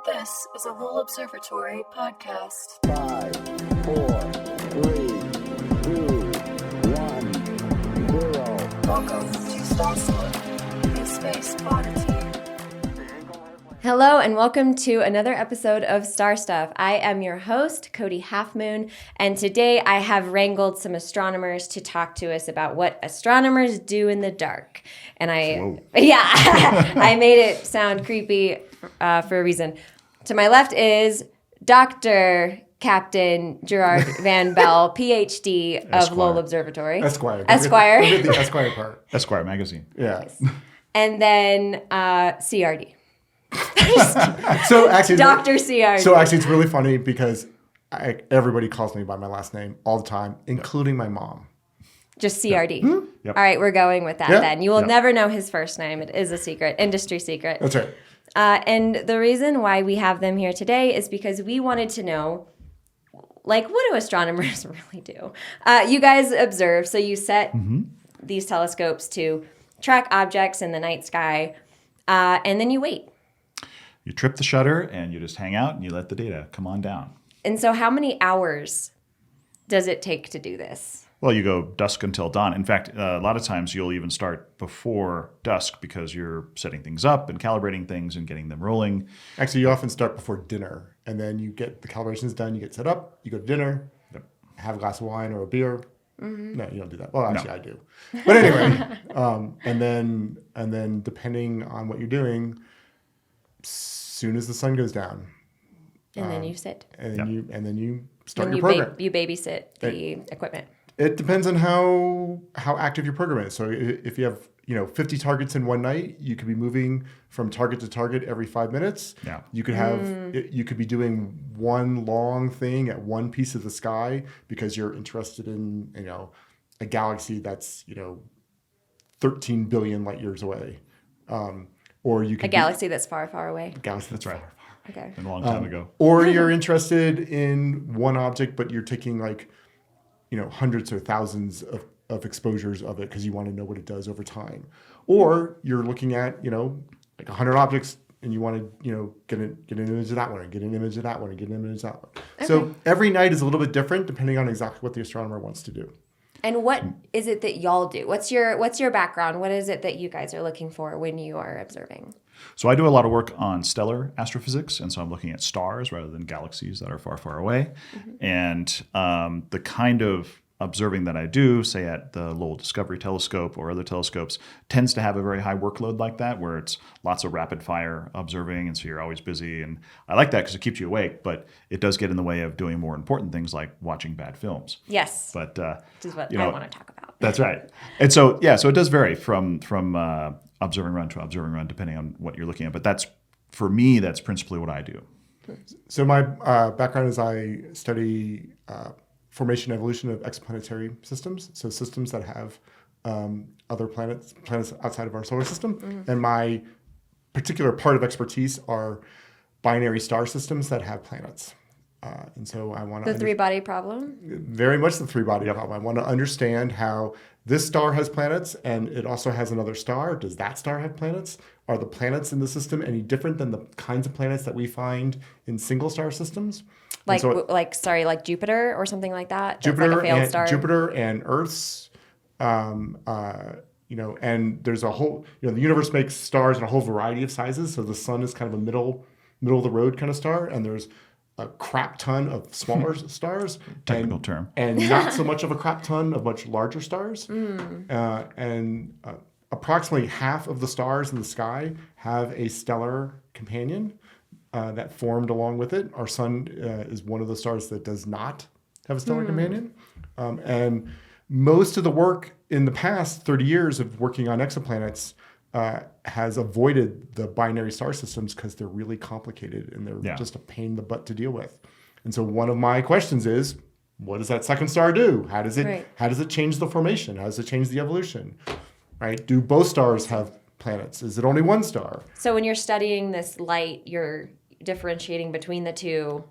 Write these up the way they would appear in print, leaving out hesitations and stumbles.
This is a Lowell Observatory podcast. 5, 4, 3, 2, 1, 0. Welcome to Star Stuff, a space oddity. Hello and welcome to another episode of Star Stuff. I am your host, Cody Halfmoon, and today I have wrangled some astronomers to talk to us about what astronomers do in the dark. And I made it sound creepy for a reason. To my left is Dr. Captain Gerard Van Belle, PhD of Lowell Observatory. Esquire. Esquire. I did the Esquire part. Esquire magazine. Yeah. Nice. And then Ciardi. So actually, Dr. Ciardi. So actually, it's really funny because everybody calls me by my last name all the time, including my mom. Just Ciardi. Mm-hmm. Yep. All right, we're going with that Yep. then. You will Yep. never know his first name. It is a secret, industry secret. That's right. And the reason why we have them here today is because we wanted to know, like, what do astronomers really do? You guys observe, so you set these telescopes to track objects in the night sky, and then you wait. You trip the shutter and you just hang out and you let the data come on down. And so how many hours does it take to do this? Well, you go dusk until dawn. In fact, a lot of times you'll even start before dusk because you're setting things up and calibrating things and getting them rolling. Actually, you often start before dinner, and then you get the calibrations done. You get set up. You go to dinner. Yep. Have a glass of wine or a beer. No, you don't do that. Well, actually, I do. But anyway, and then depending on what you're doing, soon as the sun goes down, And then you sit. and Yep. then you start And your program. you babysit the equipment. It depends on how active your program is. So if you have 50 targets in one night, you could be moving from target to target every 5 minutes. Yeah. You could you could be doing one long thing at one piece of the sky because you're interested in a galaxy that's 13 billion light years away. Or you could A galaxy that's far, far away. galaxy that's right. far. Okay. A long time ago. Or you're interested in one object, but you're taking hundreds or thousands of exposures of it because you want to know what it does over time. Or you're looking at, 100 objects and you want to, get an image of that one and get an image of that one and get an image of that one. Okay. So every night is a little bit different depending on exactly what the astronomer wants to do. And what is it that y'all do? What's your background? What is it that you guys are looking for when you are observing? So I do a lot of work on stellar astrophysics, and so I'm looking at stars rather than galaxies that are far, far away. And the kind of observing that I do, say at the Lowell Discovery Telescope or other telescopes, tends to have a very high workload like that, where it's lots of rapid fire observing, and so you're always busy. And I like that because it keeps you awake, but it does get in the way of doing more important things like watching bad films. Yes. But This is what I want to talk about. That's right. And so, so it does vary from observing run to observing run, depending on what you're looking at. But that's principally what I do. So my background is I study formation and evolution of exoplanetary systems, so systems that have other planets outside of our solar system. And my particular part of expertise are binary star systems that have planets. And so I want to The three-body problem? very much the three-body problem. I want to understand how this star has planets and it also has another star. Does that star have planets? Are the planets in the system any different than the kinds of planets that we find in single star systems? Like Jupiter or something like that? Jupiter, That's like a failed star? Jupiter and Earth's, and there's a whole, the universe makes stars in a whole variety of sizes. So the sun is kind of a middle of the road kind of star, and there's a crap ton of smaller stars. Technical term. And not so much of a crap ton of much larger stars. Approximately half of the stars in the sky have a stellar companion that formed along with it. Our sun is one of the stars that does not have a stellar companion. And most of the work in the past 30 years of working on exoplanets has avoided the binary star systems because they're really complicated and they're just a pain in the butt to deal with. And so one of my questions is, what does that second star do? How does it change the formation? How does it change the evolution? Right? Do both stars have planets? Is it only one star? So when you're studying this light, you're differentiating between the two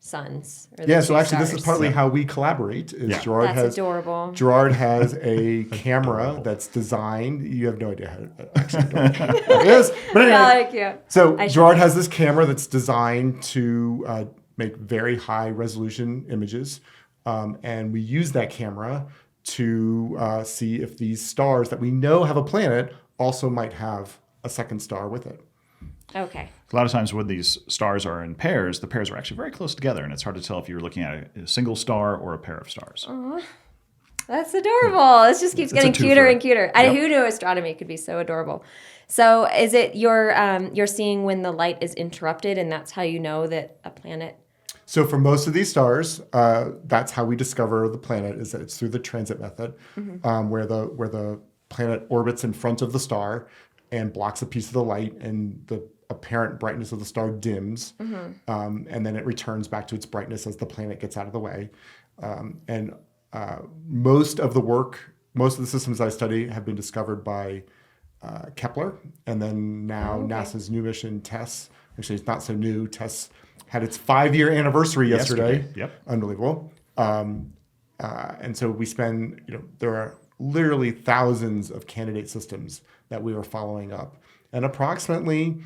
suns. Or Yeah, the so two actually, this is stars. partly how we collaborate. Is Yeah. That's adorable. Gerard has a camera that's designed. You have no idea how actually adorable it is. But Yeah, anyway, like, yeah. so I should Gerard say. has this camera that's designed to make very high resolution images, and we use that camera to see if these stars that we know have a planet also might have a second star with it. Okay. A lot of times when these stars are in pairs, the pairs are actually very close together, and it's hard to tell if you're looking at a single star or a pair of stars. That's adorable. This just keeps It's a getting cuter twofer. and cuter. Who knew astronomy could be so adorable? So is it you're seeing when the light is interrupted, and that's how you know that a planet? So for most of these stars, that's how we discover the planet, is that it's through the transit method, where the planet orbits in front of the star and blocks a piece of the light, and the apparent brightness of the star dims, and then it returns back to its brightness as the planet gets out of the way. Most of the systems I study have been discovered by Kepler, and then now NASA's new mission TESS. Actually, it's not so new. TESS had its 5-year anniversary yesterday. Yep. Unbelievable. And so we spend, there are literally thousands of candidate systems that we are following up, and approximately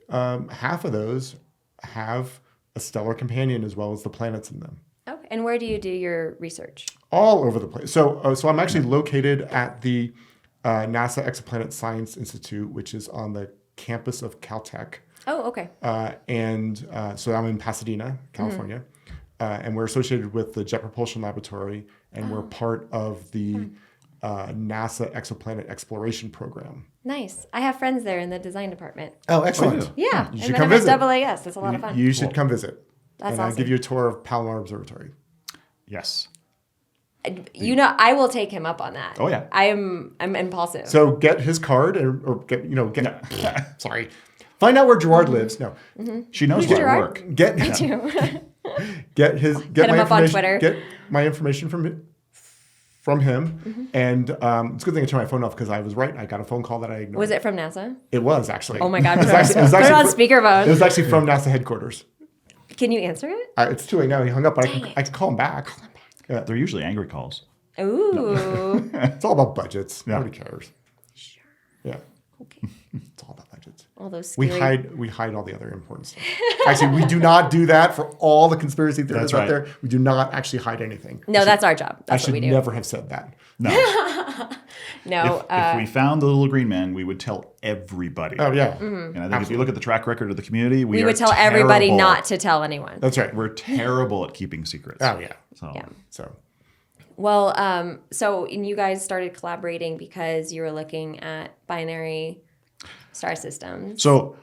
half of those have a stellar companion as well as the planets in them. Okay. And where do you do your research? All over the place. So I'm actually located at the NASA Exoplanet Science Institute, which is on the campus of Caltech. Oh, okay. So I'm in Pasadena, California, and we're associated with the Jet Propulsion Laboratory, and we're part of the NASA Exoplanet Exploration Program. Nice. I have friends there in the design department. Oh, excellent. Yeah. You and should then come I'm at visit. double AS. That's a lot of fun. You should come visit. That's and I'll awesome. give you a tour of Palomar Observatory. Yes. I will take him up on that. Oh, yeah. I'm impulsive. So get his card, or sorry. Find out where Gerard lives. No, She knows Who's where I Gerard? work. get get Hit my him up on information. Twitter. Get my information from him, and it's a good thing I turned my phone off because I was right. I got a phone call that I ignored. Was it from NASA? It was actually. Oh my God. It was actually Put it on It speakerphone. was actually from NASA headquarters. Can you answer it? It's too late now. He hung up, but I can call him back. Yeah, They're usually angry calls. Ooh. it's all about budgets. Yeah. Nobody cares. Sure. Yeah, Okay. it's all about budgets. All those We scary... hide all the other important stuff. Actually, we do not do that for all the conspiracy theorists That's out right. there. We do not actually hide anything. No, that's our job. I That's what we should do. never have said that. No. No. If we found the little green man, we would tell everybody. Oh yeah, Mm-hmm. And I think if you look at the track record of the community, we are would tell everybody terrible- not to tell anyone. that's right. We're terrible at keeping secrets. Oh yeah. So Yeah. So Well, and you guys started collaborating because you were looking at binary star systems. So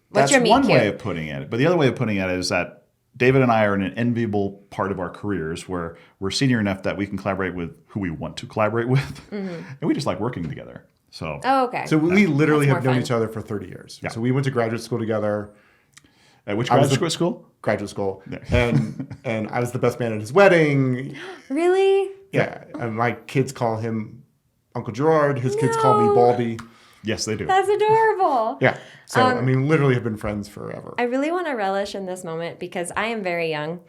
What's that's your meet one cute? way of putting it. But the other way of putting it is that David and I are in an enviable part of our careers where we're senior enough that we can collaborate with who we want to collaborate with. And we just like working together. So Mm-hmm. Oh, okay. so we literally That's have more known fun. each other for 30 years. Yeah. So we went to graduate school together. at which I was graduate school? Graduate school, and I was the best man at his wedding. Really? Yeah, and my kids call him Uncle Gerard. His kids call me No. Baldy. Yes, they do. That's adorable. Yeah. So I mean, literally have been friends forever. I really want to relish in this moment because I am very young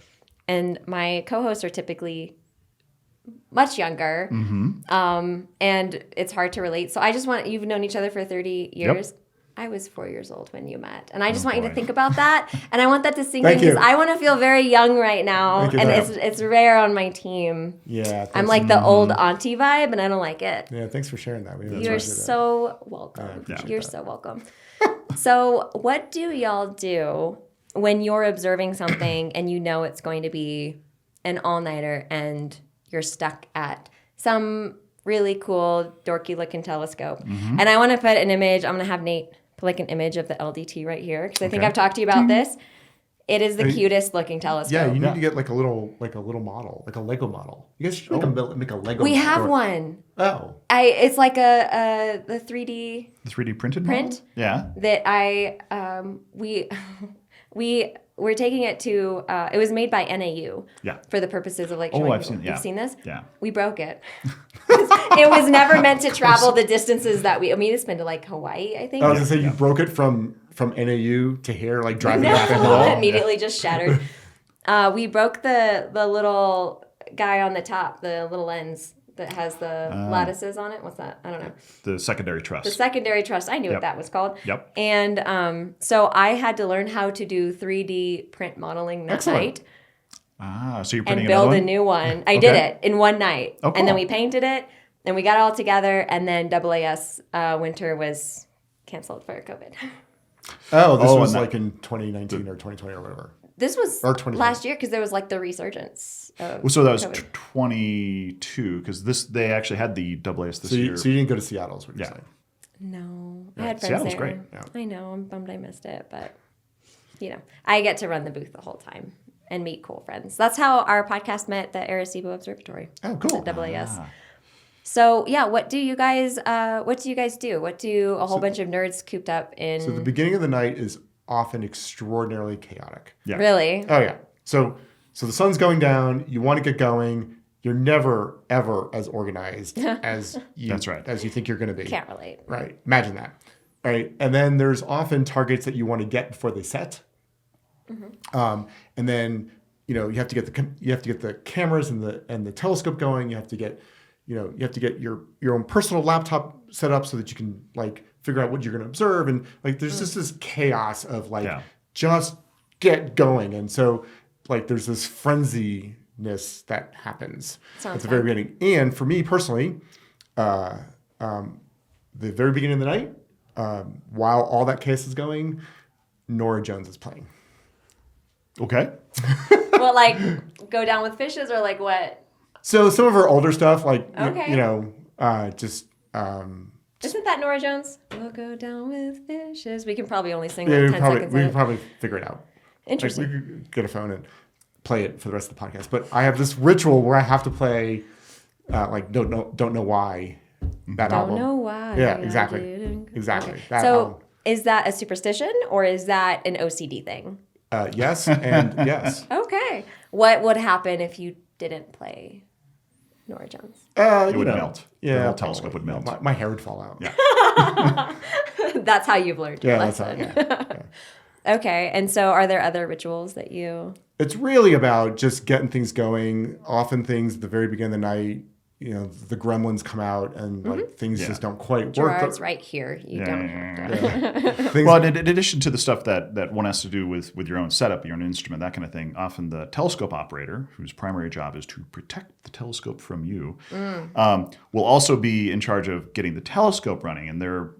and my co-hosts are typically much younger. And it's hard to relate. So I just want, you've known each other for 30 years. I was 4 years old when you met. And I just want you to boy. think about that. And I want that to sink Thank in because you. I want to feel very young right now. Thank you, And Dad. it's rare on my team. Yeah. I'm thanks. like the old auntie vibe and I don't like it. Yeah. Thanks for sharing that. We really You're appreciate that. so welcome. appreciate You're that. so welcome. So, what do y'all do when you're observing something and you know it's going to be an all-nighter and you're stuck at some really cool, dorky-looking telescope? And I want to put an image. I'm going to have Nate put like an image of the LDT right here because I think Okay. I've talked to you about this. It is the Hey, cutest looking telescope. Yeah, you need Yeah. to get like a little model, like a Lego model. You guys should make a Lego. we model. have one. Oh, It's like the 3D The 3D printed Print? model? Yeah. that we're taking it to it was made by NAU Yeah. for the purposes of like Oh, showing I've people. seen- yeah. You've seen this? Yeah. We broke it. It was never meant to travel the distances that it's been to like Hawaii, I think. I was gonna say you broke it from NAU to here, like driving No, back and forth. immediately just shattered. We broke the little guy on the top, the little lens that has the lattices on it. What's that? I don't know. The secondary truss. The secondary truss. I knew what that was called. Yep. And so I had to learn how to do 3D print modeling that Excellent. night. So you're And printing build another a one? new one. I did it in one night. Oh, And then cool. we painted it, and we got it all together, and then AAS winter was canceled for COVID. Oh, this was and that- like in 2019 or 2020 or whatever. This was Or 2020. last year because there was like the resurgence. Of So that was COVID. 22 because they actually had the AAS this year. So you didn't go to Seattle, is what you're Yeah. saying. No, Yeah, I had friends Seattle's there. great. Yeah. I know. I'm bummed I missed it, but I get to run the booth the whole time and meet cool friends. That's how our podcast met, the Arecibo Observatory. Oh, cool. At AAS. So yeah, what do you guys do? What do a whole bunch of nerds cooped up in? So the beginning of the night is often extraordinarily chaotic. Yeah. Really? Oh yeah. So the sun's going down. You want to get going. You're never ever as organized as you That's right. as you think you're going to be. Can't relate. Right. Imagine that. Right. And then there's often targets that you want to get before they set. And then you have to get the cameras and the telescope going. You have to get your own personal laptop set up so that you can like figure out what you're going to observe, and like there's just this chaos of like just get going. And so like there's this frenziness that happens at the very beginning. And for me personally, the very beginning of the night, while all that chaos is going, Norah Jones is playing. Okay. Well, like go down with fishes or like what? So some of her older stuff, like Okay. Isn't that Norah Jones? We'll go down with fishes. We can probably only sing like 10 seconds. we of can it. probably figure it out. Interesting. Like, we could get a phone and play it for the rest of the podcast. But I have this ritual where I have to play, like don't know why that album. Don't know why. Yeah, I exactly. didn't- Exactly. Okay. That So album. is that a superstition or is that an OCD thing? Yes and yes. Okay. What would happen if you didn't play Norah Jones? It would melt. Yeah, The whole telescope probably. would melt. My hair would fall out. Yeah. That's how you've learned your Yeah, that's how. lesson. Yeah. Okay. And so are there other rituals that you... It's really about just getting things going. Often things at the very beginning of the night, the gremlins come out and like things just don't quite work. Gerard's right here. You don't have to. Things- Well, in addition to the stuff that one has to do with your own setup, your own instrument, that kind of thing, often the telescope operator, whose primary job is to protect the telescope from you, will also be in charge of getting the telescope running. And there,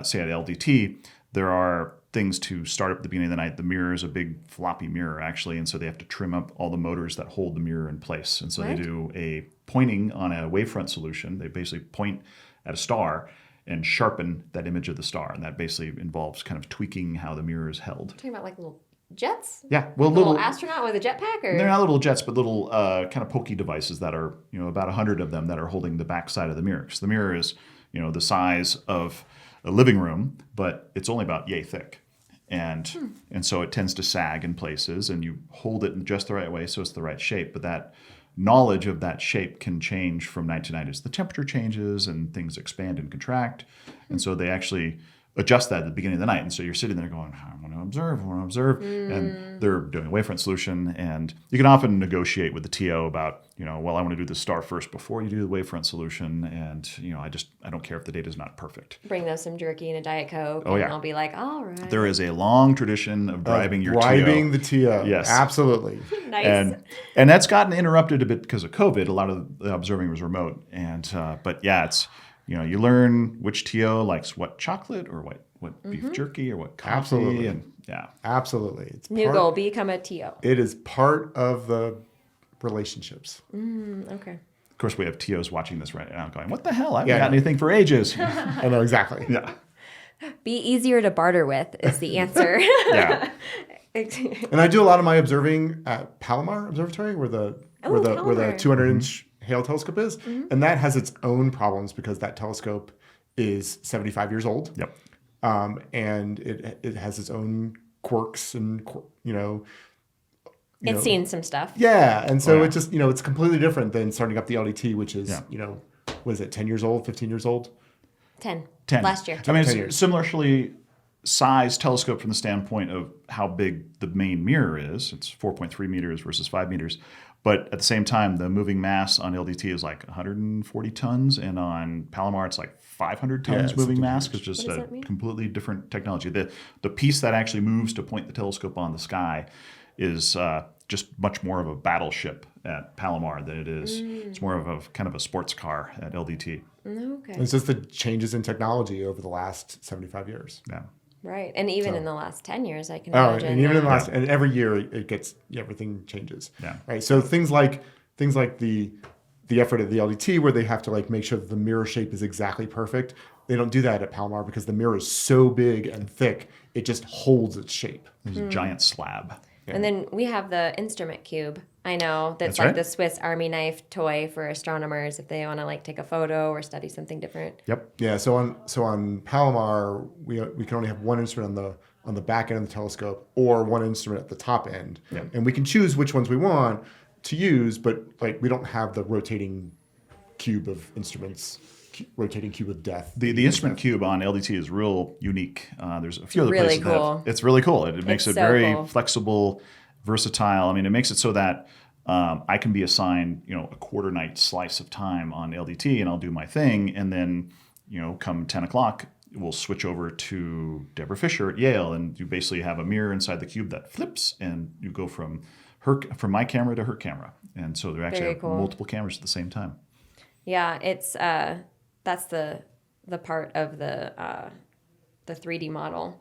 say at LDT, there are things to start up at the beginning of the night. The mirror is a big floppy mirror, actually, and so they have to trim up all the motors that hold the mirror in place. And so they do a pointing on a wavefront solution. They basically point at a star and sharpen that image of the star, and that basically involves kind of tweaking how the mirror is held. Talking about like little jets? Yeah, well, Little astronaut with a jetpack? Or... they're not little jets, but little kind of pokey devices that are, about 100 of them that are holding the back side of the mirror. So the mirror is, the size of a living room, but it's only about yay thick. And so it tends to sag in places, and you hold it in just the right way so it's the right shape. But that knowledge of that shape can change from night to night as the temperature changes and things expand and contract. And so they actually adjust that at the beginning of the night. And so you're sitting there going, I want to observe. And they're doing a wavefront solution. And you can often negotiate with the TO about, I want to do the star first before you do the wavefront solution. And, I don't care if the data is not perfect. Bring them some jerky and a Diet Coke. Oh, yeah. And I'll be like, all right. There is a long tradition of bribing your TO. Bribing the TO. Yes. Absolutely. Nice. And that's gotten interrupted a bit because of COVID. A lot of the observing was remote. And but yeah, it's you learn which TO likes what chocolate or what beef jerky or what coffee. Absolutely. And yeah. Absolutely. It's New goal, become a TO. It is part of the relationships. Okay. Of course, we have TOs watching this right now going, what the hell? I haven't Yeah. got anything for ages. I know exactly. Yeah. Be easier to barter with is the answer. Yeah. And I do a lot of my observing at Palomar Observatory, where the Palomar. 200-inch Hale telescope is, and that has its own problems because that telescope is 75 years old. Yep. And it has its own quirks and It's seen some stuff. yeah, and so Oh, yeah. it just it's completely different than starting up the LDT, which is Yeah. what is it, 10 years old, 15 years old? 10. 10. Last year. I mean, 10 it's years. similarly size telescope from the standpoint of how big the main mirror is. It's 4.3 meters versus 5 meters. But at the same time, the moving mass on LDT is like 140 tons, and on Palomar it's like 500 tons it's moving something mass. huge. It's just What does a that mean? completely different technology. The piece that actually moves to point the telescope on the sky is just much more of a battleship at Palomar than it is. It's more of a kind of a sports car at LDT. Okay. It's just the changes in technology over the last 75 years. Yeah. Right. And even in the last 10 years, I can Oh, imagine. and even in the yeah. last, and every year it gets, everything changes. Yeah. Right. So things like the effort at the LDT where they have to like make sure that the mirror shape is exactly perfect. They don't do that at Palomar because the mirror is so big and thick, it just holds its shape. There's a giant slab. And then we have the instrument cube. I know that's That's like right. the Swiss Army knife toy for astronomers if they want to like take a photo or study something different. Yep. Yeah. So on Palomar, we can only have one instrument on the back end of the telescope or one instrument at the top end, and we can choose which ones we want to use, but like we don't have the rotating cube of instruments, rotating cube of death. The instrument cube on LDT is real unique. There's a few other really places that cool. have, it's really cool. It makes It's it so very cool. flexible, versatile. I mean, it makes it so that I can be assigned, a quarter night slice of time on LDT, and I'll do my thing, and then, come 10 o'clock, we'll switch over to Deborah Fisher at Yale, and you basically have a mirror inside the cube that flips, and you go from my camera to her camera, and so there actually Very have cool. multiple cameras at the same time. Yeah, it's that's the part of the 3D model.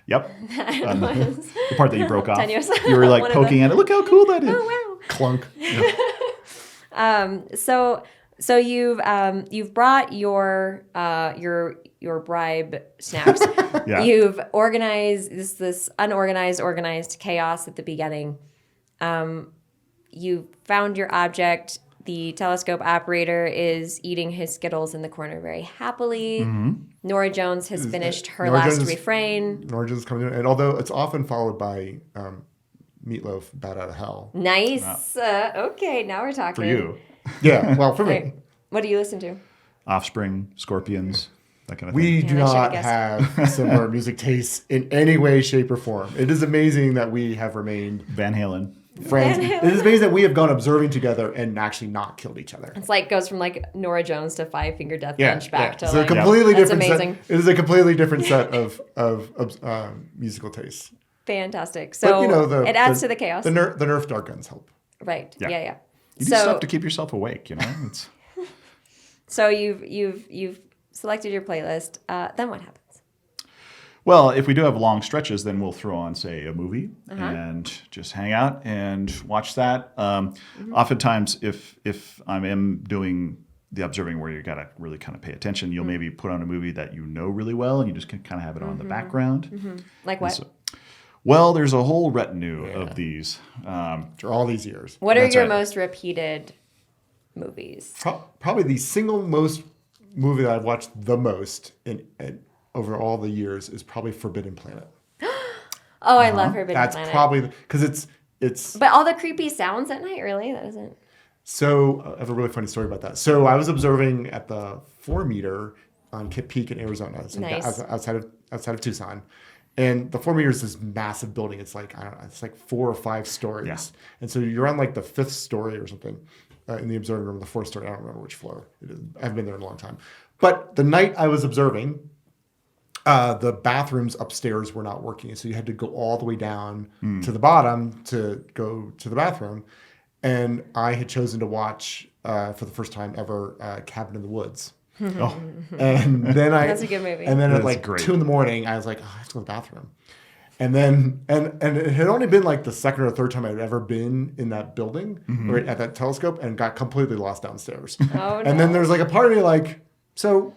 Yep. The part that you broke off. 10 years. You were like One of poking at it. Look how cool that is. Oh Clunk. wow. So you've brought your bribe snacks. Yeah. You've organized this unorganized, organized chaos at the beginning. You found your object. The telescope operator is eating his Skittles in the corner very happily. Mm-hmm. Nora Jones has finished her Nora last Jones- refrain. Origins coming in, and although it's often followed by Meatloaf, Bat Out of Hell. Nice. Okay, now we're talking. For you. Yeah, well, for me. Right. What do you listen to? Offspring, Scorpions, that kind of We thing. do I should've not guessed. have similar music tastes in any way, shape, or form. It is amazing that we have remained Van Halen. friends. Van Halen. It is amazing that we have gone observing together and actually not killed each other. It's like goes from like Nora Jones to Five Finger Death Yeah, Punch back to so like a completely that's different amazing. set. It is a completely different set of musical tastes. Fantastic. So it adds to the chaos. The Nerf dart guns help. Right. Yeah. Yeah. You do stuff to keep yourself awake, It's So you've selected your playlist. Then what happens? Well, if we do have long stretches, then we'll throw on, say, a movie Uh-huh. and just hang out and watch that. Mm-hmm. Oftentimes, if I am doing the observing where you got to really kind of pay attention, you'll maybe put on a movie that you know really well, and you just can kind of have it on the background. Like what? Well, there's a whole retinue of these. For all these years. What are That's your right. most repeated movies? Probably the single most movie that I've watched the most in over all the years is probably Forbidden Planet. Oh, I love Forbidden That's Planet. probably because it's But all the creepy sounds at night, really? That isn't. so. I have a really funny story about that. So I was observing at the 4 meter on Kip Peak in Arizona, so Nice. outside of Tucson. And the 4 meters is this massive building. It's like, I don't know, it's like 4 or 5 stories. Yeah. And so you're on like the 5th story or something in the observing room, the 4th story. I don't remember which floor it is. I haven't been there in a long time. But the night I was observing, the bathrooms upstairs were not working. So you had to go all the way down to the bottom to go to the bathroom. And I had chosen to watch, for the first time ever, Cabin in the Woods. Oh, And then That's a good movie. And then That at is like great. 2 a.m, I was like, oh, I have to go to the bathroom. And then and it had only been like the second or third time I'd ever been in that building or at that telescope, and got completely lost downstairs. Oh, And then no. there's like a part of me like, so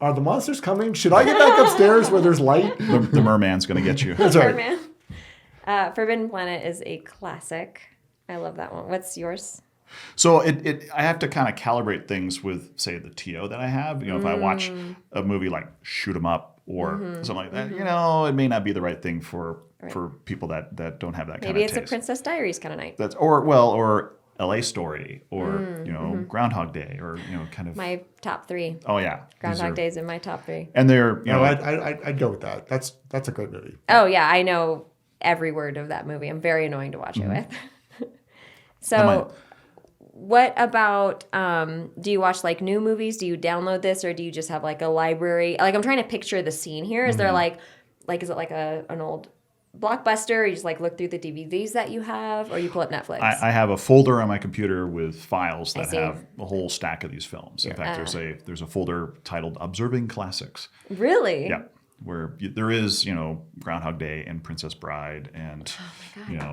are the monsters coming? Should I get back upstairs where there's light? the merman's going to get you. That's right. Birdman. Forbidden Planet is a classic. I love that one. What's yours? So I have to kind of calibrate things with, say, the TO that I have. If I watch a movie like Shoot 'Em Up or something like that, it may not be the right thing for people that don't have that kind Maybe of it's taste. a Princess Diaries kind of night. That's or LA Story or, Groundhog Day or, kind of. My top 3. Oh, yeah. Groundhog Day is in my top 3. And they're, I'd go with that. That's a great movie. Oh, yeah. I know every word of that movie. I'm very annoying to watch it with. So what about, do you watch like new movies? Do you download this or do you just have like a library? Like I'm trying to picture the scene here. Is there like is it like an old Blockbuster, or you just like look through the DVDs that you have, or you pull up Netflix? I have a folder on my computer with files that see. have a whole stack of these films. In fact, there's a folder titled "Observing Classics." Really? Yeah, where there is Groundhog Day and Princess Bride and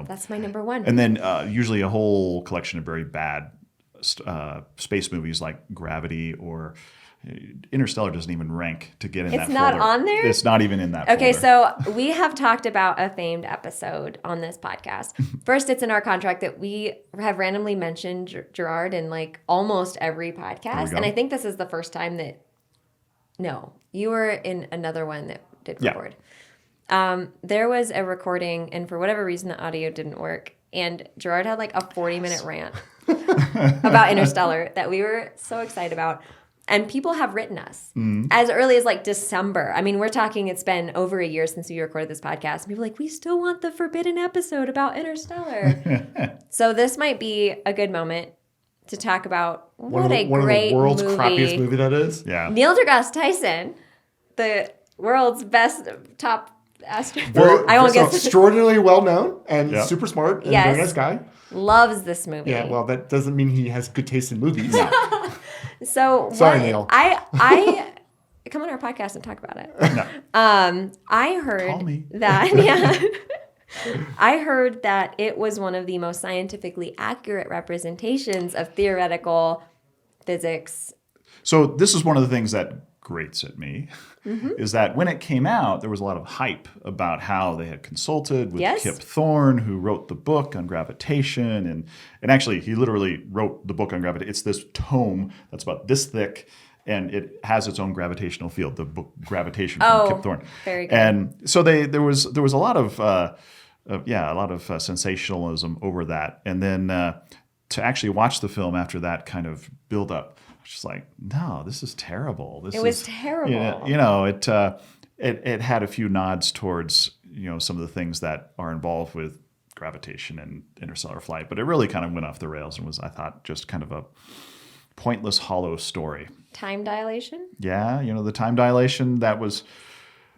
That's my number 1. and then usually a whole collection of very bad space movies like Gravity or. Interstellar doesn't even rank to get in that folder. It's not on there? It's not even in that Okay, folder. so we have talked about a famed episode on this podcast. First, it's in our contract that we have randomly mentioned Gerard in like almost every podcast. And I think this is the first time that, no, you were in another one that did record. There was a recording, and for whatever reason, the audio didn't work. And Gerard had like a 40-minute rant about Interstellar that we were so excited about. And people have written us as early as like December. I mean, we're talking, it's been over a year since we recorded this podcast. People are like, we still want the forbidden episode about Interstellar. So this might be a good moment to talk about one of the world's movie. crappiest movie that is. Yeah. Neil deGrasse Tyson, the world's best top astronaut. I won't guess. Extraordinarily well known and super smart and very nice guy. Loves this movie. Yeah, well, that doesn't mean he has good taste in movies. So sorry, Neil. I come on our podcast and talk about it. No. I heard Call me. that I heard that it was one of the most scientifically accurate representations of theoretical physics. So this is one of the things that grates at me, is that when it came out, there was a lot of hype about how they had consulted with Kip Thorne, who wrote the book on gravitation. And actually, he literally wrote the book on gravitation. It's this tome that's about this thick, and it has its own gravitational field, the book Gravitation from Kip Thorne. Very good. And so there was a lot of sensationalism over that. And then to actually watch the film after that kind of build up, just like, no, this is terrible. It was terrible. It had a few nods towards some of the things that are involved with gravitation and interstellar flight, but it really kind of went off the rails and was, I thought, just kind of a pointless, hollow story. Time dilation? Yeah, the time dilation that was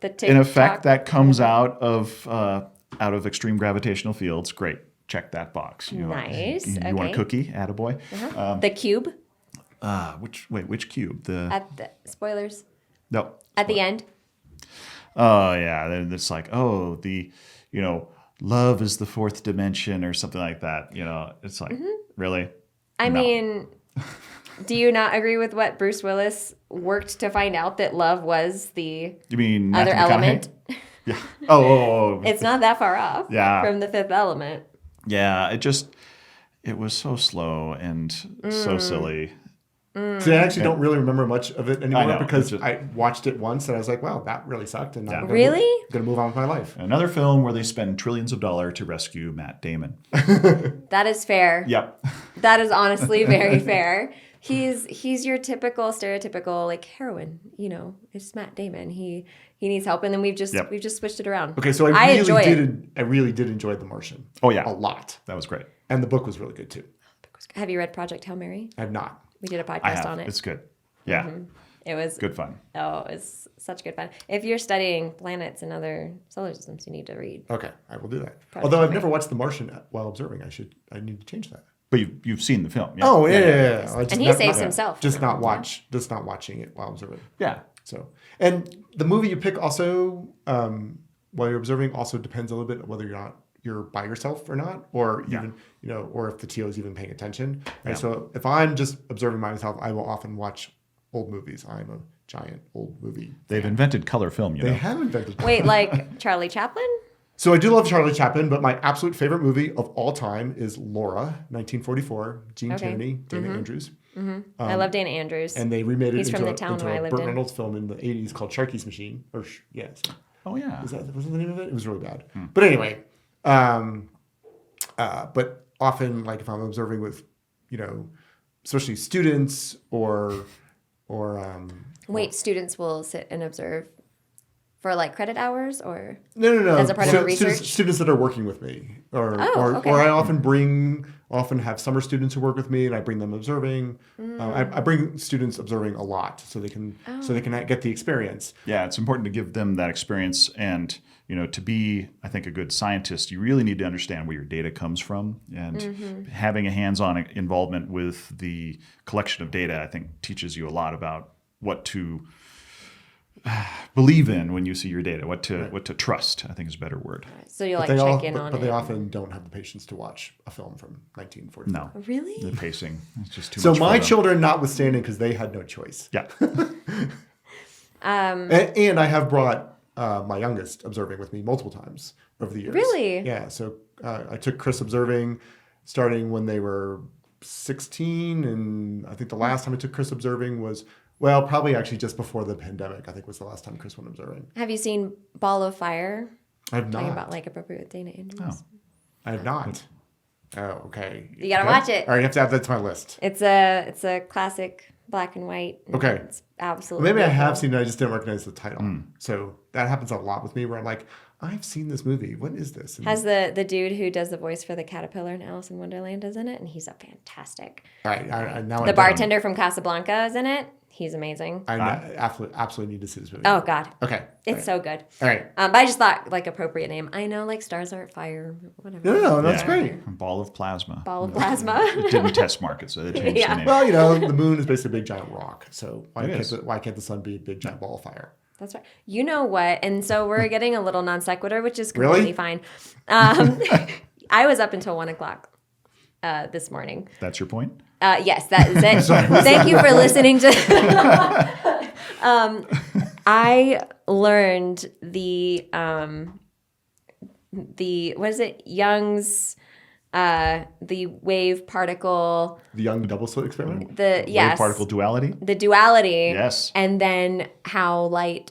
The in effect that comes out of extreme gravitational fields. Great, check that box. Nice. You want a cookie? Attaboy. The cube? Which cube? At the spoilers. No. At the end. Oh yeah, then it's like, love is the fourth dimension or something like that. It's like, really? I No. mean, do you not agree with what Bruce Willis worked to find out, that love was the You mean other Matthew element? McConaughey? Yeah. Oh. It's not that far off from the fifth element. Yeah, it was so slow and so silly. So I actually don't really remember much of it anymore know, because I watched it once and I was like, wow, that really sucked. And I'm Really? going to move on with my life. Another film where they spend trillions of dollars to rescue Matt Damon. That is fair. Yep. That is honestly very fair. He's your typical, stereotypical like heroine. It's Matt Damon. He needs help, and then we've just switched it around. Okay, so I really did enjoy The Martian. Oh yeah, a lot. That was great. And the book was really good too. Have you read Project Hail Mary? I have not. We did a I podcast have. on it. It's good. Yeah. It was Good fun. Oh, it's such good fun. If you're studying planets and other solar systems, you need to read. Okay, I will do that. Project Although I've Hail never watched The Martian while observing, I need to change that. But you've seen the film. Yeah. Oh yeah. And he saves himself. Just not watching it while observing. Yeah. So, and the movie you pick also while you're observing also depends a little bit on whether you're by yourself or not, or even or if the TO is even paying attention. Right. Yeah. So if I'm just observing myself, I will often watch old movies. I'm a giant old movie. They've invented color film. They have invented. Wait, like Charlie Chaplin? So I do love Charlie Chaplin, but my absolute favorite movie of all time is Laura, 1944, Gene Tierney, Dana Andrews. I love Dana Andrews. And they remade it He's into from the town where I a lived Burt in. Reynolds film in the 80s called Sharky's Machine. Oh yeah. Was that the name of it? It was really bad. But anyway, but often, like if I'm observing with especially students or Wait, students will sit and observe for like credit hours or no. as a part of a research? Students that are working with me, or okay. I often have summer students who work with me, and I bring them observing. I bring students observing a lot, so they can get the experience. Yeah, it's important to give them that experience, and to be, I think, a good scientist, you really need to understand where your data comes from, and having a hands-on involvement with the collection of data, I think, teaches you a lot about what to believe in when you see your data, what to trust, I think is a better word. So you check in on it. But they often don't have the patience to watch a film from 1944. No. Really? The pacing is just too so much. So my children notwithstanding, because they had no choice. Yeah. And I have brought my youngest observing with me multiple times over the years. Really? Yeah. So I took Chris observing starting when they were 16. And I think the last time I took Chris observing was, well, probably actually just before the pandemic, I think was the last time Chris went observing. Have you seen Ball of Fire? I have not. Talking about like appropriate Dana Andrews. I have not. Oh, okay. You gotta watch it. All right, you have to add that to my list. It's a classic black and white. Okay. It's absolutely Maybe beautiful. I have seen it, I just didn't recognize the title. So that happens a lot with me where I'm like, I've seen this movie. What is this? And Has the dude who does the voice for the caterpillar in Alice in Wonderland is in it, and he's a fantastic. all right, now The bartender from Casablanca is in it. He's amazing. I absolutely need to see this movie. Oh God, Okay. it's so good. All right. But I just thought like appropriate name. I know like stars are fire, whatever. No, that's Yeah. great. A ball of plasma. Ball of plasma. It didn't test mark it, so they changed Yeah. the name. Well, the moon is basically a big giant rock. So It is. why can't the sun be a big giant ball of fire? That's right. You know what? And so we're getting a little non sequitur, which is Really? completely fine. I was up until 1:00 this morning. That's your point? Yes, that is it. Thank you for listening to. I learned the what is it? Young's the wave particle. The Young double slit experiment? Wave particle duality? The duality. Yes. And then how light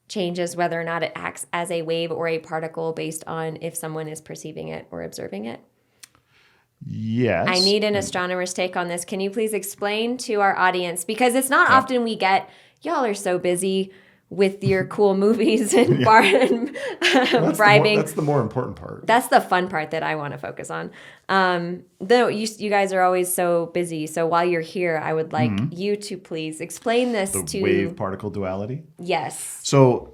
changes whether or not it acts as a wave or a particle based on if someone is perceiving it or observing it. Yes. I need an astronomer's take on this. Can you please explain to our audience? Because it's not often we get, y'all are so busy with your cool movies and bar and bribing. That's the more important part. That's the fun part that I want to focus on. Though you guys are always so busy. So while you're here, I would like you to please explain this the wave particle duality? Yes. So,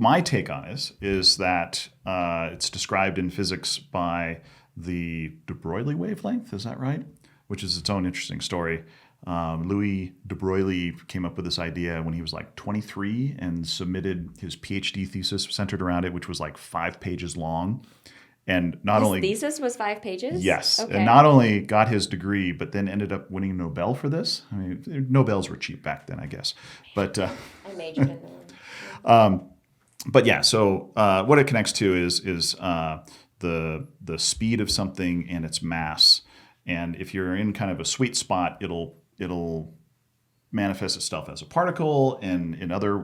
my take on this is that it's described in physics by the de Broglie wavelength. Is that right? Which is its own interesting story. Louis de Broglie came up with this idea when he was like 23 and submitted his PhD thesis centered around it, which was like 5 pages long. And not only thesis was 5 pages? Yes. Okay. And not only got his degree, but then ended up winning a Nobel for this. I mean, Nobels were cheap back then, I guess. But I majored in them. but yeah, so what it connects to is the speed of something and its mass. And if you're in kind of a sweet spot, it'll manifest itself as a particle, and in other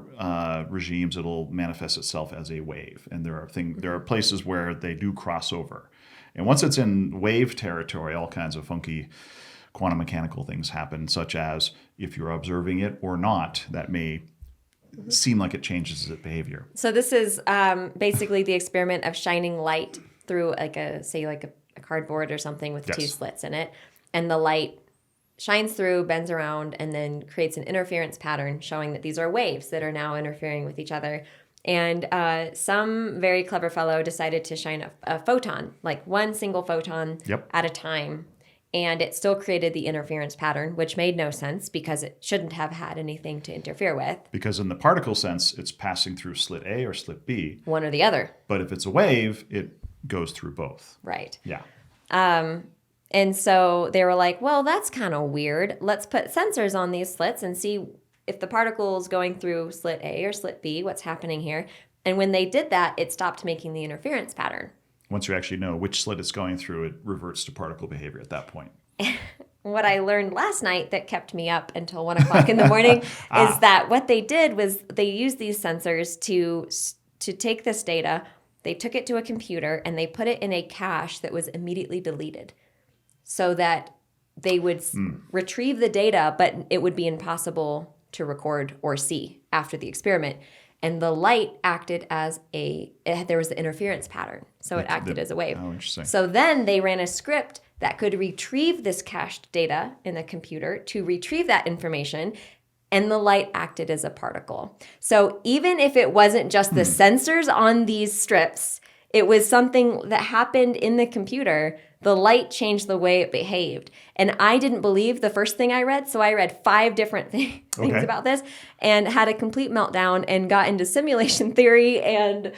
regimes, it'll manifest itself as a wave. And there are places where they do cross over. And once it's in wave territory, all kinds of funky quantum mechanical things happen, such as if you're observing it or not, that may seem like it changes its behavior. So this is basically the experiment of shining light through like a cardboard or something with Yes. 2 slits in it. And the light shines through, bends around, and then creates an interference pattern showing that these are waves that are now interfering with each other. And some very clever fellow decided to shine a photon, like one single photon at a time. And it still created the interference pattern, which made no sense because it shouldn't have had anything to interfere with. Because in the particle sense, it's passing through slit A or slit B. One or the other. But if it's a wave, it goes through both. Right. Yeah. And so they were like, well, that's kind of weird. Let's put sensors on these slits and see if the particle's going through slit A or slit B, what's happening here. And when they did that, it stopped making the interference pattern. Once you actually know which slit it's going through, it reverts to particle behavior at that point. What I learned last night that kept me up until 1:00 in the morning is that what they did was they used these sensors to take this data. They took it to a computer and they put it in a cache that was immediately deleted. so that they would retrieve the data, but it would be impossible to record or see after the experiment. And the light acted as there was the interference pattern. So it acted as a wave. Oh, interesting. So then they ran a script that could retrieve this cached data in the computer to retrieve that information, and the light acted as a particle. So even if it wasn't just the sensors on these strips, it was something that happened in the computer. The light changed the way it behaved. And I didn't believe the first thing I read, so I read 5 different things about this and had a complete meltdown and got into simulation theory and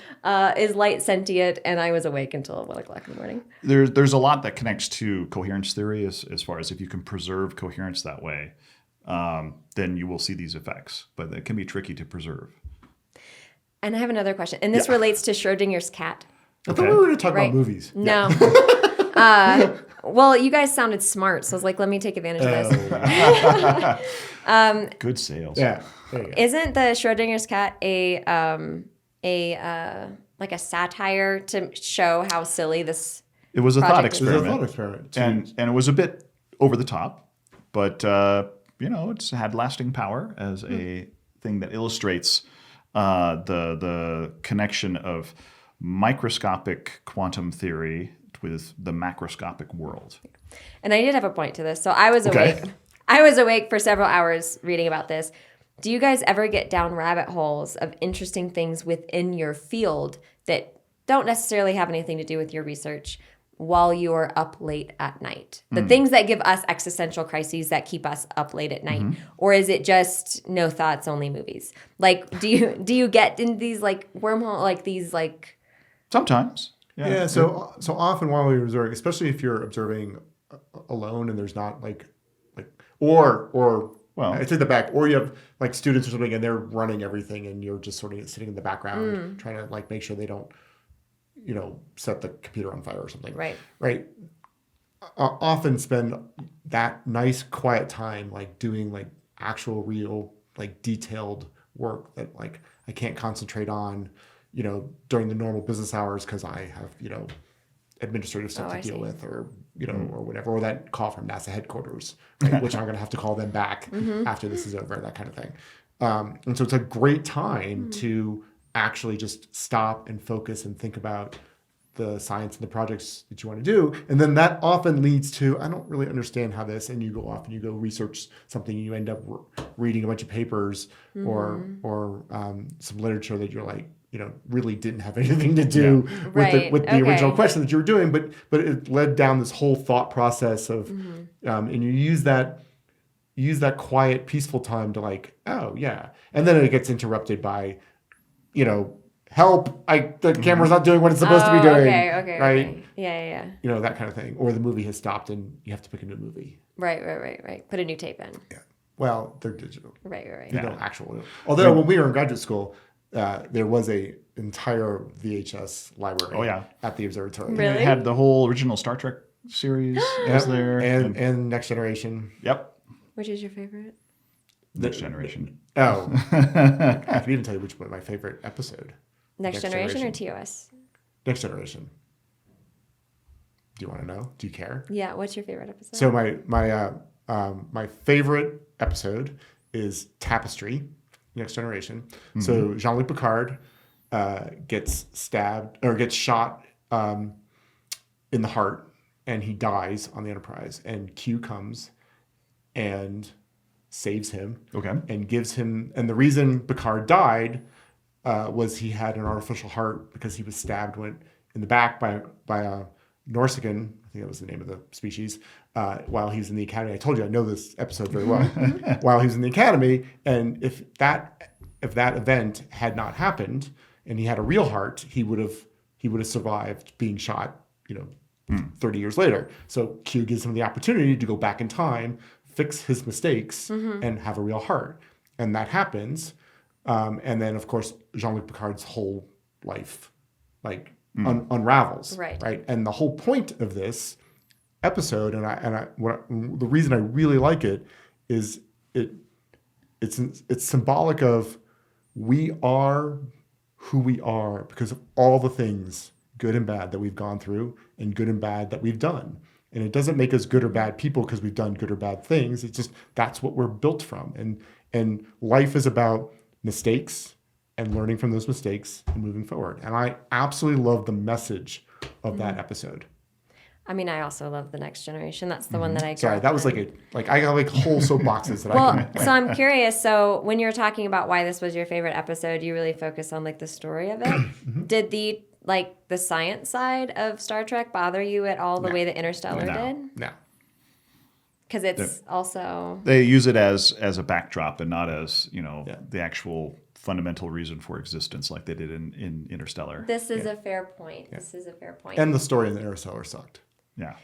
is light sentient, and I was awake until 1 o'clock in the morning. There's a lot that connects to coherence theory as far as if you can preserve coherence that way, then you will see these effects. But it can be tricky to preserve. And I have another question, and this relates to Schrodinger's cat. I thought we were going to talk about movies. No. Well, you guys sounded smart, so I was like, let me take advantage of this. Good sales. Yeah. There you go. Isn't the Schrodinger's cat like a satire to show how silly this? It was a thought Project is- It was a experiment. thought experiment. And it was a bit over the top, but it's had lasting power as a thing that illustrates the connection of microscopic quantum theory with the macroscopic world. And I did have a point to this, so I was Okay. awake. I was awake for several hours reading about this. Do you guys ever get down rabbit holes of interesting things within your field that don't necessarily have anything to do with your research while you're up late at night? The things that give us existential crises that keep us up late at night, or is it just no thoughts, only movies? Like, do you get in these like wormhole, like these like? Sometimes. Yeah. So often while we're observing, especially if you're observing alone and there's not or I take that back, or you have like students or something and they're running everything and you're just sort of sitting in the background trying to like make sure they don't, set the computer on fire or something. Right. Right. Often spend that nice quiet time like doing like actual real like detailed work that like I can't concentrate on during the normal business hours because I have administrative stuff to deal with, or or whatever, or that call from NASA headquarters, right, which I'm going to have to call them back after this is over, that kind of thing. And so it's a great time to actually just stop and focus and think about the science and the projects that you want to do. And then that often leads to, I don't really understand how this, and you go off and you go research something and you end up reading a bunch of papers or some literature that you're like, really didn't have anything to do with the original question that you were doing, but it led down this whole thought process of, and you use that quiet, peaceful time to like, oh yeah. And then it gets interrupted by, help, the camera's not doing what it's supposed to be doing. Okay. Right? Yeah. That kind of thing. Or the movie has stopped and you have to pick a new movie. Right. Put a new tape in. Yeah. Well, they're digital. Right. You don't actually. Although when we were in graduate school, there was a entire VHS library at the observatory. Really? It had the whole original Star Trek series was there. And Next Generation. Yep. Which is your favorite? Next Generation. Oh. I can even tell you which one my favorite episode. Next Generation or TOS? Next Generation. Do you want to know? Do you care? Yeah. What's your favorite episode? So my favorite episode is Tapestry, Next Generation. So Jean-Luc Picard gets stabbed or gets shot in the heart, and he dies on the Enterprise. And Q comes and saves him. Okay. And gives him, and the reason Picard died was he had an artificial heart because he was stabbed in the back by a Norsican, I think that was the name of the species, while he was in the academy. I told you I know this episode very well. While he was in the academy, and if that event had not happened and he had a real heart, he would have survived being shot, 30 years later. So Q gives him the opportunity to go back in time, fix his mistakes, and have a real heart. And that happens. And then, of course, Jean-Luc Picard's whole life, unravels. Right. And the whole point of this episode, the reason I really like it is it's symbolic of we are who we are because of all the things, good and bad, that we've gone through and good and bad that we've done. And it doesn't make us good or bad people because we've done good or bad things. It's just that's what we're built from. And life is about mistakes and learning from those mistakes and moving forward. And I absolutely love the message of that episode. I mean, I also love The Next Generation. That's the one that I grew Sorry, up that was on. I got like whole soapboxes that I Well, can. so I'm curious. So when you're talking about why this was your favorite episode, you really focus on like the story of it. Did the science side of Star Trek bother you at all the way that Interstellar did? No. Because it's also They use it as a backdrop and not as, the actual fundamental reason for existence like they did in Interstellar. This is a fair point. This is a fair point. And the story in the Interstellar sucked. Yeah.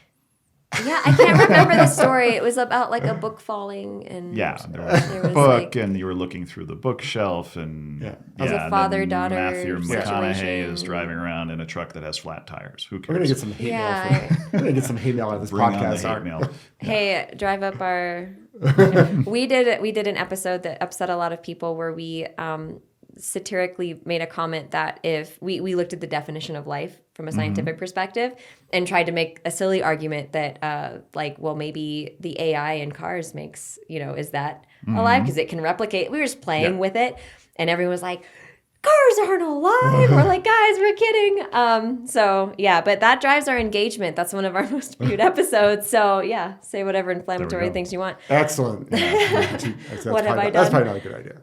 Yeah, I can't remember the story. It was about like a book falling and Yeah, there was there a was, book, like- and you were looking through the bookshelf, and Yeah. It was a and then father-daughter Matthew McConaughey situation. is driving around in a truck that has flat tires. Who cares? We're gonna get some hate Yeah, mail. We're gonna get some hate mail out of this Bring on podcast. the hate mail. Hey, drive up our. We did an episode that upset a lot of people where we satirically made a comment that if we looked at the definition of life from a scientific perspective and tried to make a silly argument that well, maybe the AI in cars makes, is that alive because it can replicate. We were just playing with it and everyone was like, cars aren't alive. We're like, guys, we're kidding. So yeah, but that drives our engagement. That's one of our most viewed episodes. So yeah, say whatever inflammatory go. things you want. Excellent. That's What have I That's done? probably not a good idea.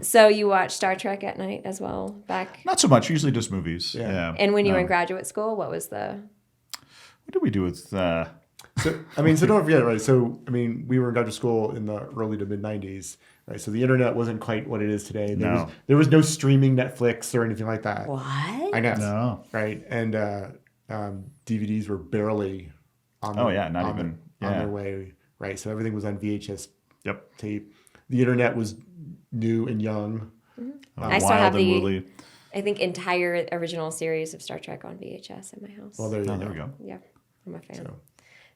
So you watch Star Trek at night as well back. Not so much. Usually just movies. Yeah. And when you were in graduate school, what was the? What did we do with? So don't forget, right? So we were in graduate school in the early to mid '90s, right? So the internet wasn't quite what it is today. There was no streaming Netflix or anything like that. What? I know. No. Right, and DVDs were barely on. On their way. Right, so everything was on VHS Yep. tape. The internet was new and young. I still Wild have and the, woolly. I think, entire original series of Star Trek on VHS in my house. Well, there you Oh, go. there we go. Yeah, I'm a fan.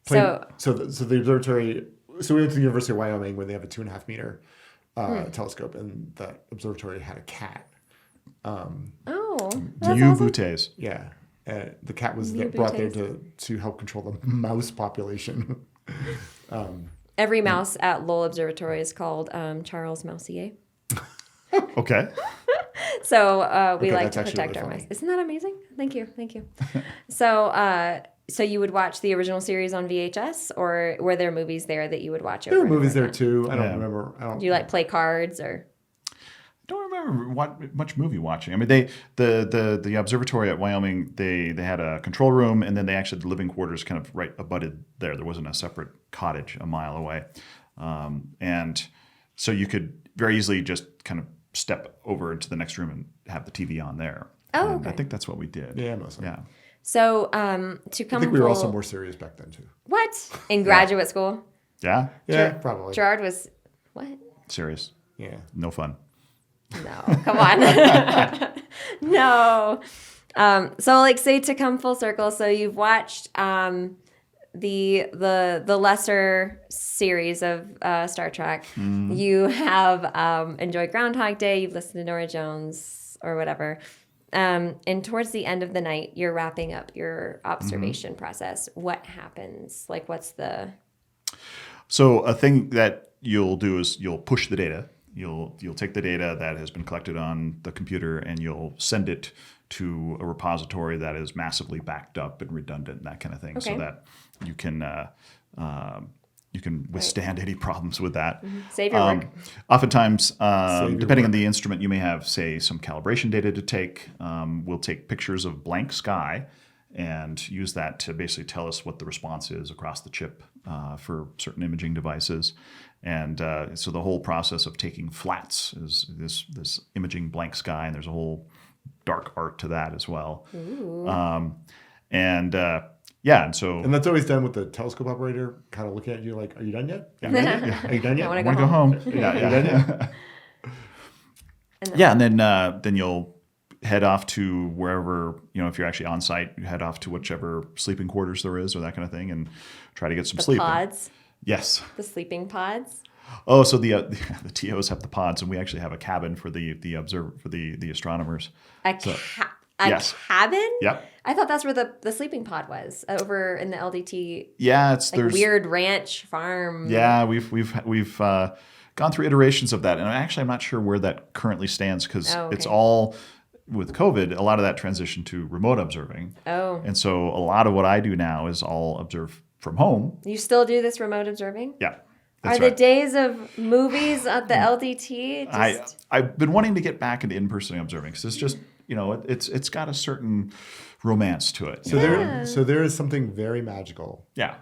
So, So the observatory. So we went to the University of Wyoming where they have a 2.5 meter telescope, and the observatory had a cat. that's You awesome. butes. Yeah, the cat was New brought there bouteilles. to help control the mouse population. Every mouse at Lowell Observatory is called Charles Mousier. Okay. So we Okay, like that's to actually protect really our funny. mice. Isn't that amazing? Thank you. So you would watch the original series on VHS, or were there movies there that you would watch? There were over and movies over there again? too. I don't Yeah. remember. Do you like play cards or? Don't remember much movie watching. I mean, the observatory at Wyoming, they had a control room, and then they actually the living quarters kind of right abutted there. There wasn't a separate cottage a mile away, and so you could very easily just kind of step over into the next room and have the TV on there. Oh, And I okay. think that's what we did. Yeah, mostly. Yeah. So to I come think we were also full- more serious back then too. What? In graduate school? Yeah. Yeah, probably. Gerard was what? Serious. Yeah. No fun. No, come on. No. So like say to come full circle, so you've watched the lesser series of Star Trek. You have enjoyed Groundhog Day, you've listened to Nora Jones or whatever. And towards the end of the night, you're wrapping up your observation process. What happens? Like what's the So a thing that you'll do is you'll push the data. You'll take the data that has been collected on the computer and you'll send it to a repository that is massively backed up and redundant and that kind of thing, so Okay. that you can withstand any problems with that. save your work? Oftentimes, your depending on work. the instrument, you may have, say, some calibration data to take. We'll take pictures of blank sky and use that to basically tell us what the response is across the chip for certain imaging devices. And so the whole process of taking flats is this imaging blank sky, and there's a whole dark art to that as well. And so And that's always done with the telescope operator kind of looking at you like, "Are you done yet? Are you done yet? Are you done yet?" I wanna I want to go home. Yeah. Yeah, and then you'll head off to wherever, if you're actually on site, you head off to whichever sleeping quarters there is or that kind of thing and try to get some The sleep. pods, Yes. the sleeping pods. Oh, so the TOs have the pods, and we actually have a cabin for the astronomers. Yes. cabin? Yep. I thought that's where the sleeping pod was, over in the LDT Yeah, there's weird ranch farm. Yeah, we've gone through iterations of that, and actually I'm not sure where that currently stands because it's all with COVID. A lot of that transitioned to remote observing. Oh. And so a lot of what I do now is all observe from home. You still do this remote observing? Yeah. Are the days of movies at the LDT just... I've been wanting to get back into in-person observing because it's just, it's got a certain romance to it. So there is something very magical. Yeah.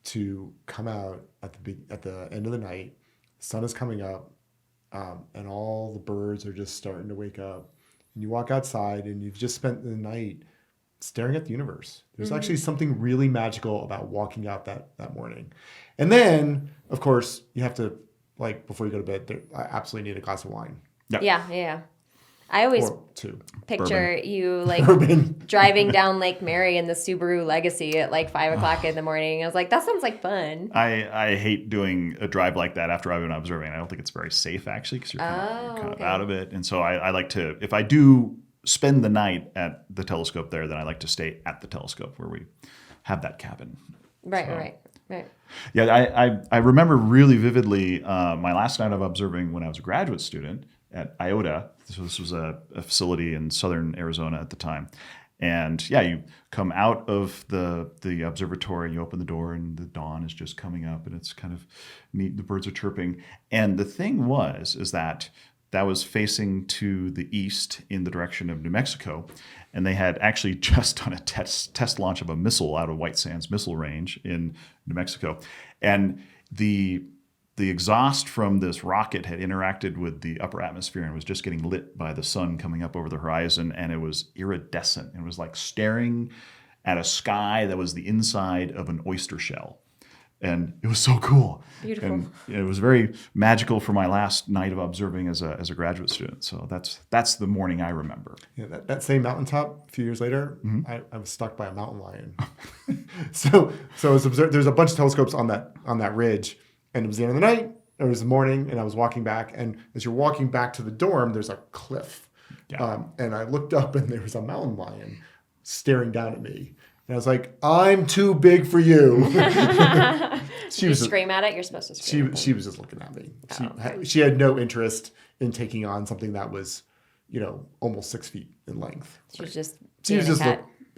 To come out at the end of the night, the sun is coming up, and all the birds are just starting to wake up, and you walk outside and you've just spent the night staring at the universe. There's actually something really magical about walking out that morning. And then, of course, you have to, before you go to bed, I absolutely need a glass of wine. Yeah. I always Or two. picture Bourbon. you Bourbon. driving down Lake Mary in the Subaru Legacy at 5 o'clock in the morning. I was like, that sounds like fun. I hate doing a drive like that after I've been observing. I don't think it's very safe, actually, because you're kind of out of it. And so I like to, if I do spend the night at the telescope there, then I like to stay at the telescope where we have that cabin. Right. Yeah, I remember really vividly my last night of observing when I was a graduate student at IOTA. So this was a facility in southern Arizona at the time. And yeah, you come out of the observatory, you open the door, and the dawn is just coming up, and it's kind of neat. The birds are chirping. And the thing is that was facing to the east in the direction of New Mexico. And they had actually just done a test launch of a missile out of White Sands Missile Range in New Mexico. And the exhaust from this rocket had interacted with the upper atmosphere and was just getting lit by the sun coming up over the horizon. And it was iridescent. It was like staring at a sky that was the inside of an oyster shell. And it was so cool. Beautiful. And it was very magical for my last night of observing as a graduate student. So that's the morning I remember. Yeah, that same mountaintop a few years later, I was stuck by a mountain lion. so I was there's a bunch of telescopes on that ridge, and it was the end of the night, it was the morning, and I was walking back, and as you're walking back to the dorm, there's a cliff. Yeah. And I looked up, and there was a mountain lion staring down at me. And I was like, I'm too big for you. Did you scream at it? You're supposed to scream. She was just looking at me. She had no interest in taking on something that was, almost 6 feet in length. She was just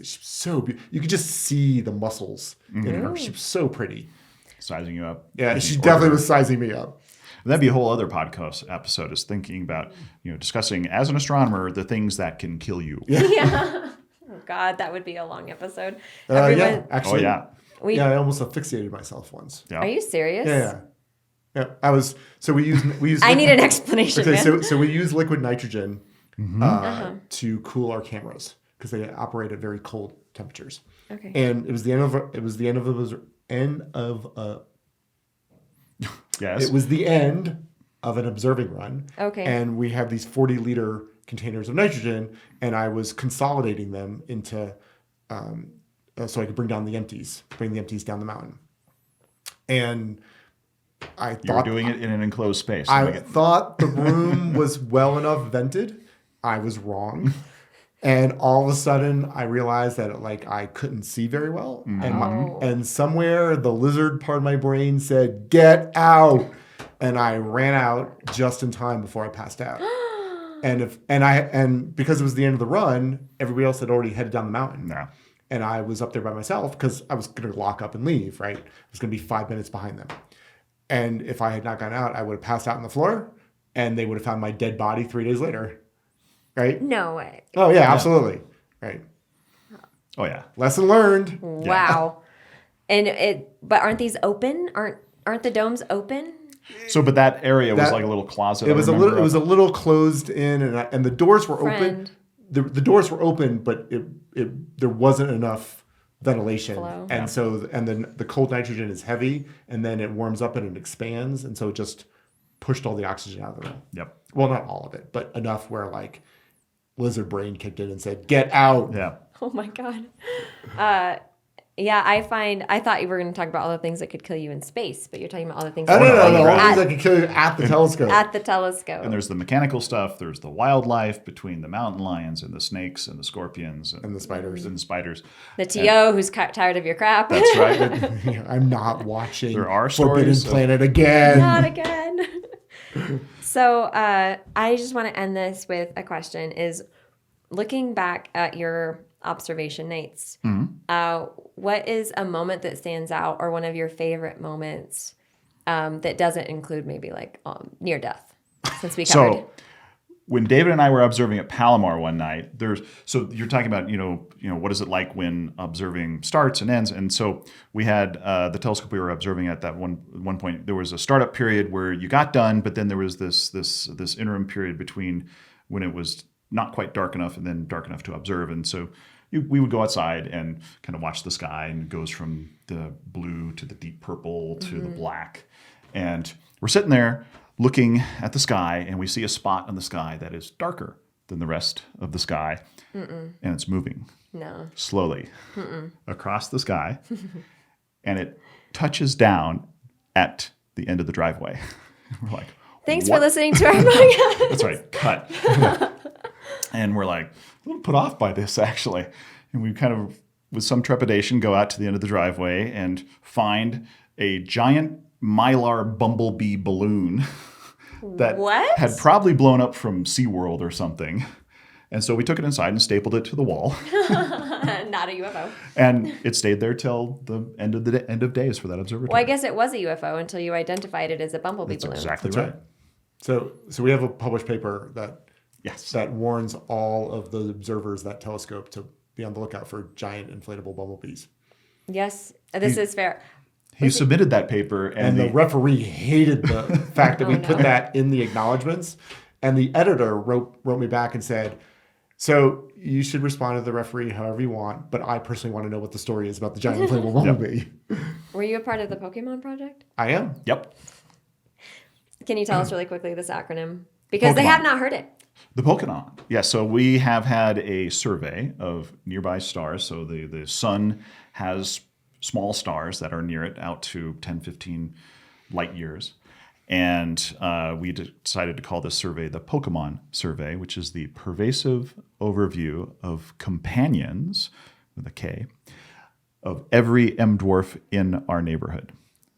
so beautiful. You could just see the muscles in her. She was so pretty. Sizing you up. Yeah, she definitely was sizing me up. That'd be a whole other podcast episode, is thinking about, discussing as an astronomer the things that can kill you. Yeah. Oh God, that would be a long episode. Yeah, actually. Oh yeah. I almost asphyxiated myself once. Yeah. Are you serious? Yeah. I was. So we use. I need an explanation. Okay, man. so we use liquid nitrogen to cool our cameras because they operate at very cold temperatures. Okay. And it was the end of Yes. It was the end of an observing run. Okay. And we have these 40-liter containers of nitrogen, and I was consolidating them into so I could bring the empties down the mountain. And I thought you were doing it in an enclosed space. I thought the room was well enough vented. I was wrong. And all of a sudden, I realized that I couldn't see very well. And somewhere the lizard part of my brain said, "Get out!" And I ran out just in time before I passed out. And because it was the end of the run, everybody else had already headed down the mountain. Yeah. And I was up there by myself because I was going to lock up and leave. Right, I was going to be 5 minutes behind them. And if I had not gone out, I would have passed out on the floor, and they would have found my dead body 3 days later. Right? No way. Oh yeah, absolutely. Right. Oh yeah. Lesson learned. Wow. And but aren't these open? Aren't the domes open? So, but that area was like a little closet. It was a little closed in, and the doors were open. The doors were open, but there wasn't enough ventilation, flow. And so then the cold nitrogen is heavy, and then it warms up and it expands, and so it just pushed all the oxygen out of the room. Yep. Well, not all of it, but enough where lizard brain kicked in and said, "Get out." Yeah. Oh my God. Yeah, I thought you were going to talk about all the things that could kill you in space, but you're talking about all the things Oh, that no, could kill no, you no. All things at, that can kill you at the telescope. at the telescope. And there's the mechanical stuff. There's the wildlife between the mountain lions and the snakes and the scorpions And the spiders. And the spiders. The TO who's tired of your crap. That's right. I'm not watching There are Forbidden stories of- Planet again. Not again. So I just want to end this with a question: is looking back at your observation nights, what is a moment that stands out, or one of your favorite moments that doesn't include maybe like near death? Since we covered. So when David and I were observing at Palomar one night, so you're talking about, what is it like when observing starts and ends? And so we had the telescope we were observing at that one point. There was a startup period where you got done, but then there was this interim period between when it was not quite dark enough and then dark enough to observe. And so we would go outside and kind of watch the sky, and it goes from the blue to the deep purple to the black. And we're sitting there looking at the sky, and we see a spot on the sky that is darker than the rest of the sky. And it's moving slowly across the sky. And it touches down at the end of the driveway. We're like, Thanks "What?" for listening to our podcast. That's right. Cut. And we're like, a little put off by this, actually. And we kind of, with some trepidation, go out to the end of the driveway and find a giant mylar bumblebee balloon that What? had probably blown up from SeaWorld or something. And so we took it inside and stapled it to the wall. Not a UFO. And it stayed there till the end of days for that observatory. Well, I guess it was a UFO until you identified it as a bumblebee That's balloon. exactly That's right. right. So we have a published paper Yes. that warns all of the observers that telescope to be on the lookout for giant inflatable bumblebees. Yes, this is fair. He submitted that paper, And the referee hated the fact that we put that in the acknowledgments. And the editor wrote me back and said, so you should respond to the referee however you want, but I personally want to know what the story is about the giant inflatable bumblebee. Were you a part of the Pokemon project? I am. Yep. Can you tell us really quickly this acronym? Because they Pokemon. have not heard it. The Pokemon. Yeah, so we have had a survey of nearby stars. So the sun has small stars that are near it out to 10, 15 light years. And we decided to call this survey the Pokemon Survey, which is the pervasive overview of companions, with a K, of every M dwarf in our neighborhood.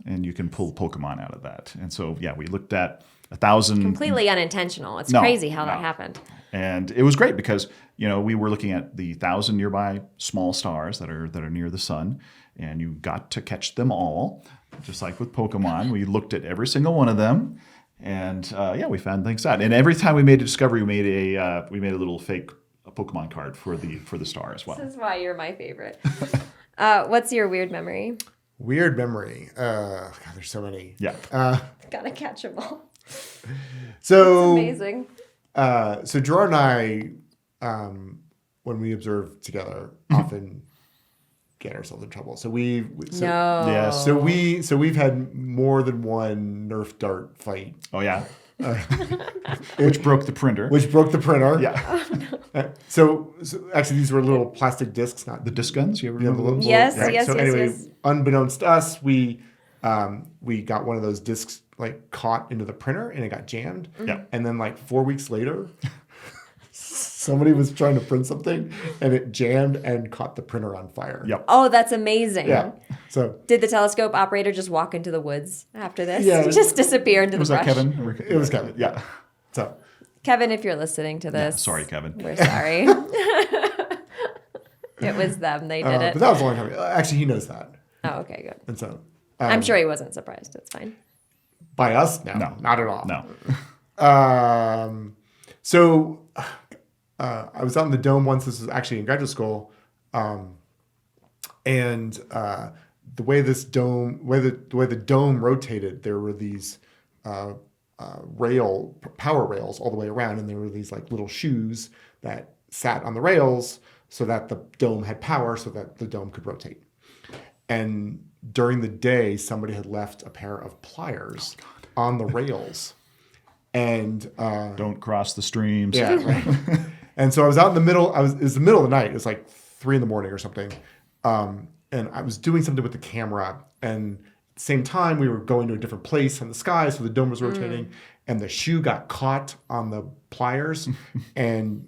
And you can pull Pokemon out of that. And so, yeah, we looked at 1,000. Completely unintentional. It's No, crazy how that no. happened. And it was great because, we were looking at the 1,000 nearby small stars that are near the sun, and you got to catch them all. Just like with Pokemon, we looked at every single one of them, and we found things out. And every time we made a discovery, we made a little fake Pokemon card for the star as well. This is why you're my favorite. What's your weird memory? Weird memory. God, there's so many. Yeah. Gotta catch them all. So Amazing. So Gerard and I, when we observe together, often get ourselves in trouble. So No. Yes. So we've had more than one Nerf dart fight, Oh yeah. Which broke the printer. which broke the printer. Yeah. So actually, these were little plastic discs, not The disc guns. You ever Yeah, the remember those? Yes, right. yes, So yes, anyway, yes. unbeknownst to us, we got one of those discs like caught into the printer and it got jammed. Yeah. And then like 4 weeks later, somebody was trying to print something and it jammed and caught the printer on fire. Yep. Oh, that's amazing. Yeah. So Did the telescope operator just walk into the woods after this? Yeah. Just disappear into Was the that brush? Kevin? it was Kevin. Yeah. So Kevin, if you're listening to this. Sorry, Kevin. We're sorry. It was them. They did but it. that was a long time ago. Actually, he knows that. Oh, okay, good. And so I'm sure he wasn't surprised. It's fine. by us, no, No. not at all. No. So I was out in the dome once. This was actually in graduate school, and the way the dome rotated, there were these power rails all the way around, and there were these like little shoes that sat on the rails so that the dome had power, so that the dome could rotate. And during the day, somebody had left a pair of pliers on the rails. And Don't cross the streams. yeah, right. And so I was out in the middle. It was the middle of the night. It was like 3 a.m. or something. I was doing something with the camera, and at the same time we were going to a different place in the sky, so the dome was rotating, and the shoe got caught on the pliers and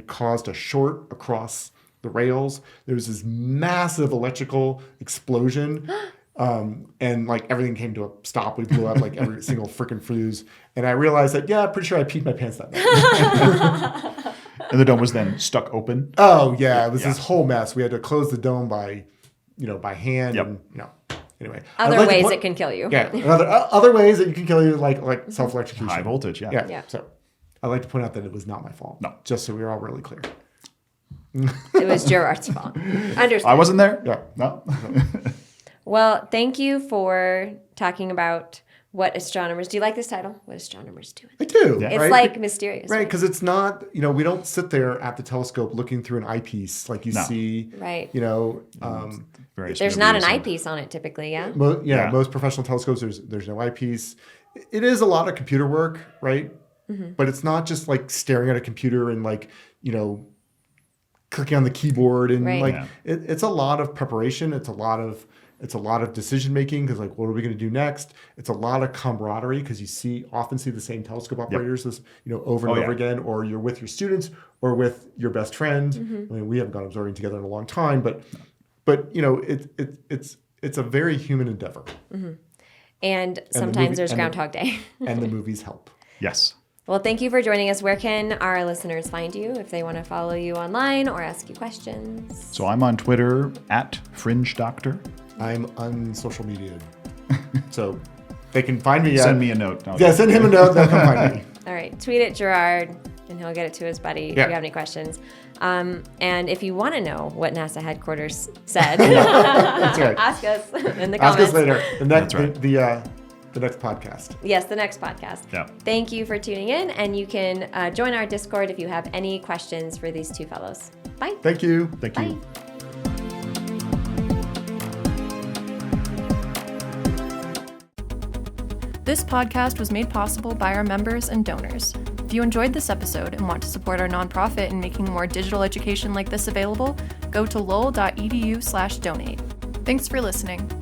caused a short across the rails. There was this massive electrical explosion. And like everything came to a stop. We blew up like every single freaking fuse. And I realized that, I'm pretty sure I peed my pants that night. And the dome was then stuck open. Oh yeah. It was this whole mess. We had to close the dome by hand. Yep. And, anyway. Other ways it can kill you. Yeah. Other ways that you can kill you, like self-electrocution. High voltage, Yeah. So I'd like to point out that it was not my fault. No. Just so we're all really clear. It was Gerard's fault. Understand. I wasn't there? Yeah. No. Well, thank you for talking about what astronomers do. You like this title? What astronomers do? I do. Yeah. It's right? like mysterious. Right, because it's not, we don't sit there at the telescope looking through an eyepiece like you see, Right. Various There's not an movies and- eyepiece on it typically, yeah? Most professional telescopes, there's no eyepiece. It is a lot of computer work, right? But it's not just like staring at a computer and like, clicking on the keyboard and Right. like Yeah. it's a lot of preparation. It's a lot of decision making because like what are we going to do next? It's a lot of camaraderie because you often see the same telescope operators as over and over again, or you're with your students or with your best friend. I mean, we haven't gone observing together in a long time, but it's a very human endeavor. And sometimes there's Groundhog Day. And the movies help. Yes. Well, thank you for joining us. Where can our listeners find you if they want to follow you online or ask you questions? So I'm on Twitter @FringeDoctor. I'm on social media, so they can find me. Send me a note. Send him a note. They'll come find me. All right. Tweet at Gerard and he'll get it to his buddy if you have any questions. And if you want to know what NASA headquarters said, That's right. ask us in the Ask comments. us later. The next, That's right. the next podcast. Yes, the next podcast. Yeah. Thank you for tuning in, and you can join our Discord if you have any questions for these two fellows. Bye. Thank you. Thank Bye. you. This podcast was made possible by our members and donors. If you enjoyed this episode and want to support our nonprofit in making more digital education like this available, go to lowell.edu/donate. Thanks for listening.